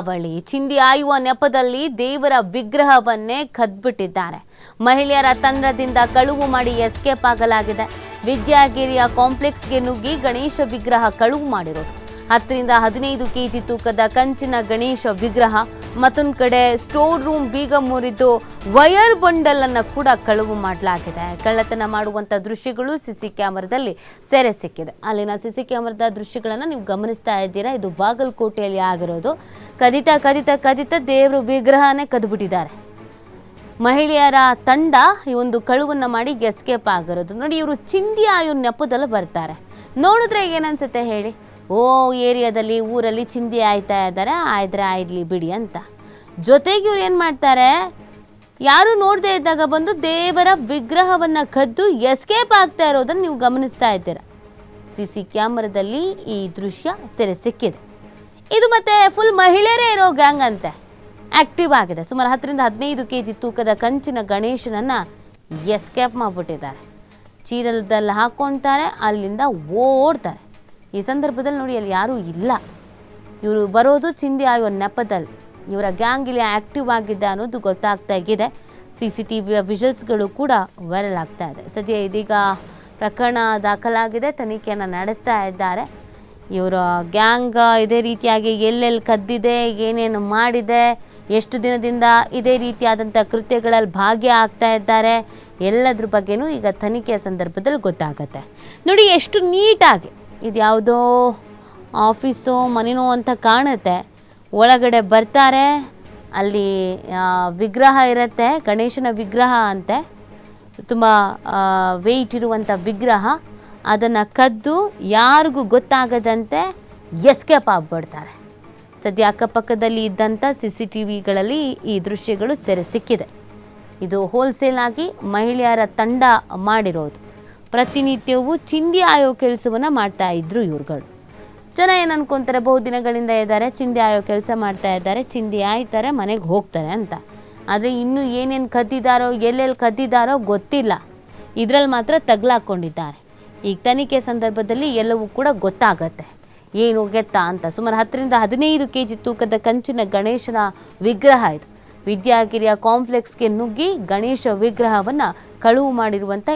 ಅವಳಿ ಚಿಂದಿ ಆಯುವ ನೆಪದಲ್ಲಿ ದೇವರ ವಿಗ್ರಹವನ್ನೇ ಕದ್ಬಿಟ್ಟಿದ್ದಾರೆ. ಮಹಿಳೆಯರ ತಂಡದಿಂದ ಕಳುವು ಮಾಡಿ ಎಸ್ಕೇಪ್ ಆಗಲಾಗಿದೆ. ವಿದ್ಯಾಗಿರಿಯ ಕಾಂಪ್ಲೆಕ್ಸ್ಗೆ ನುಗ್ಗಿ ಗಣೇಶ ವಿಗ್ರಹ ಕಳುವು ಮಾಡಿರೋದು. 10 ರಿಂದ 15 ಕೆಜಿ ತೂಕದ ಕಂಚಿನ ಗಣೇಶ ವಿಗ್ರಹ, ಮತ್ತೊಂದು ಕಡೆ ಸ್ಟೋರ್ ರೂಮ್ ಬೀಗ ಮುರಿದು ವೈರ್ ಬಂಡಲ್ ಅನ್ನು ಕೂಡ ಕಳುವು ಮಾಡಲಾಗಿದೆ. ಕಳ್ಳತನ ಮಾಡುವಂತ ದೃಶ್ಯಗಳು ಸಿಸಿ ಕ್ಯಾಮೆರಾದಲ್ಲಿ ಸೆರೆ ಸಿಕ್ಕಿದೆ. ಅಲ್ಲಿನ ಸಿಸಿ ಕ್ಯಾಮೆರಾದ ದೃಶ್ಯಗಳನ್ನು ನೀವು ಗಮನಿಸ್ತಾ ಇದ್ದೀರಾ. ಇದು ಬಾಗಲಕೋಟೆಯಲ್ಲಿ ಆಗಿರೋದು. ಕದಿತ ದೇವರ ವಿಗ್ರಹನೇ ಕದ್ಬಿಟ್ಟಿದ್ದಾರೆ. ಮಹಿಳೆಯರ ತಂಡ ಈ ಒಂದು ಕಳುವನ್ನು ಮಾಡಿ ಎಸ್ಕೇಪ್ ಆಗಿರೋದು. ನೋಡಿ, ಇವರು ಚಿಂದಿ ಆಯು ನೆಪದಲ್ಲಿ ಬರ್ತಾರೆ. ನೋಡಿದ್ರೆ ಏನನ್ಸುತ್ತೆ ಹೇಳಿ? ಏರಿಯಾದಲ್ಲಿ ಊರಲ್ಲಿ ಚಿಂದಿ ಆಯ್ತಾ ಇದ್ದಾರೆ, ಆಯ್ಲಿ ಬಿಡಿ ಅಂತ. ಜೊತೆಗೆ ಇವ್ರು ಏನು ಮಾಡ್ತಾರೆ, ಯಾರು ನೋಡದೇ ಇದ್ದಾಗ ಬಂದು ದೇವರ ವಿಗ್ರಹವನ್ನು ಕದ್ದು ಎಸ್ಕೇಪ್ ಆಗ್ತಾ ಇರೋದನ್ನು ನೀವು ಗಮನಿಸ್ತಾ ಇದ್ದೀರಾ. ಸಿಸಿ ಕ್ಯಾಮರಾದಲ್ಲಿ ಈ ದೃಶ್ಯ ಸೆರೆ ಸಿಕ್ಕಿದೆ. ಇದು ಮತ್ತೆ ಫುಲ್ ಮಹಿಳೆಯರೇ ಇರೋ ಗ್ಯಾಂಗ್ ಅಂತೆ ಆಕ್ಟಿವ್ ಆಗಿದೆ. ಸುಮಾರು 10 ರಿಂದ 15 ಕೆಜಿ ತೂಕದ ಕಂಚಿನ ಗಣೇಶನನ್ನು ಎಸ್ಕೇಪ್ ಮಾಡಿಬಿಟ್ಟಿದ್ದಾರೆ. ಚೀಲದಲ್ಲಿ ಹಾಕ್ಕೊಳ್ತಾರೆ, ಅಲ್ಲಿಂದ ಓಡ್ತಾರೆ. ಈ ಸಂದರ್ಭದಲ್ಲಿ ನೋಡಿ, ಅಲ್ಲಿ ಯಾರೂ ಇಲ್ಲ. ಇವರು ಬರೋದು ಚಿಂದಿ ಆಯುವ ನೆಪದಲ್ಲಿ. ಇವರ ಗ್ಯಾಂಗ್ ಇಲ್ಲಿ ಆಕ್ಟಿವ್ ಆಗಿದೆ ಅನ್ನೋದು ಗೊತ್ತಾಗ್ತಾ ಇದೆ. CCTV ವಿಜುವಲ್ಸ್ಗಳು ಕೂಡ ವೈರಲ್ ಆಗ್ತಾ ಇದೆ. ಸದ್ಯ ಇದೀಗ ಪ್ರಕರಣ ದಾಖಲಾಗಿದೆ, ತನಿಖೆಯನ್ನು ನಡೆಸ್ತಾ ಇದ್ದಾರೆ. ಇವರ ಗ್ಯಾಂಗ್ ಇದೇ ರೀತಿಯಾಗಿ ಎಲ್ಲೆಲ್ಲಿ ಕದ್ದಿದೆ, ಏನೇನು ಮಾಡಿದೆ, ಎಷ್ಟು ದಿನದಿಂದ ಇದೇ ರೀತಿಯಾದಂಥ ಕೃತ್ಯಗಳಲ್ಲಿ ಭಾಗಿಯಾಗ್ತಾ ಇದ್ದಾರೆ, ಎಲ್ಲದ್ರ ಬಗ್ಗೆನೂ ಈಗ ತನಿಖೆಯ ಸಂದರ್ಭದಲ್ಲಿ ಗೊತ್ತಾಗುತ್ತೆ. ನೋಡಿ, ಎಷ್ಟು ನೀಟಾಗಿ ಇದು ಯಾವುದೋ ಆಫೀಸೋ ಮನೆಯೋ ಅಂತ ಕಾಣುತ್ತೆ. ಒಳಗಡೆ ಬರ್ತಾರೆ, ಅಲ್ಲಿ ವಿಗ್ರಹ ಇರುತ್ತೆ, ಗಣೇಶನ ವಿಗ್ರಹ ಅಂತೆ, ತುಂಬ ವೆಯ್ಟ್ ಇರುವಂಥ ವಿಗ್ರಹ. ಅದನ್ನು ಕದ್ದು ಯಾರಿಗೂ ಗೊತ್ತಾಗದಂತೆ ಎಸ್ಕೇಪ್ ಆಗಿಬಿಡ್ತಾರೆ. ಸದ್ಯ ಅಕ್ಕಪಕ್ಕದಲ್ಲಿ ಇದ್ದಂಥ CCTVಗಳಲ್ಲಿ ಈ ದೃಶ್ಯಗಳು ಸೆರೆ ಸಿಕ್ಕಿದೆ. ಇದು ಹೋಲ್ಸೇಲ್ ಆಗಿ ಮಹಿಳೆಯರ ತಂಡ ಮಾಡಿರೋದು. ಪ್ರತಿನಿತ್ಯವೂ ಚಿಂದಿ ಆಯೋ ಕೆಲಸವನ್ನು ಮಾಡ್ತಾ ಇದ್ರು ಇವ್ರುಗಳು. ಜನ ಏನು ಅನ್ಕೊತಾರೆ, ಬಹುದಿನಗಳಿಂದ ಇದ್ದಾರೆ, ಚಿಂದಿ ಆಯೋ ಕೆಲಸ ಮಾಡ್ತಾ ಇದ್ದಾರೆ, ಚಿಂದಿ ಆಯ್ತಾರೆ, ಮನೆಗೆ ಹೋಗ್ತಾರೆ ಅಂತ. ಆದರೆ ಇನ್ನೂ ಏನೇನು ಕದ್ದಿದ್ದಾರೋ, ಎಲ್ಲೆಲ್ಲಿ ಕದ್ದಿದ್ದಾರೋ ಗೊತ್ತಿಲ್ಲ. ಇದರಲ್ಲಿ ಮಾತ್ರ ತಗ್ಲಾಕೊಂಡಿದ್ದಾರೆ. ಈಗ ತನಿಖೆ ಸಂದರ್ಭದಲ್ಲಿ ಎಲ್ಲವೂ ಕೂಡ ಗೊತ್ತಾಗತ್ತೆ, ಏನು ಗೆತ್ತ ಅಂತ. ಸುಮಾರು 10 ರಿಂದ 15 ಕೆಜಿ ತೂಕದ ಕಂಚಿನ ಗಣೇಶನ ವಿಗ್ರಹ ಇದು. ವಿದ್ಯಾಗಿರಿಯ ಕಾಂಪ್ಲೆಕ್ಸ್ಗೆ ನುಗ್ಗಿ ಗಣೇಶ ವಿಗ್ರಹವನ್ನು ಕಳುವು ಮಾಡಿರುವಂಥ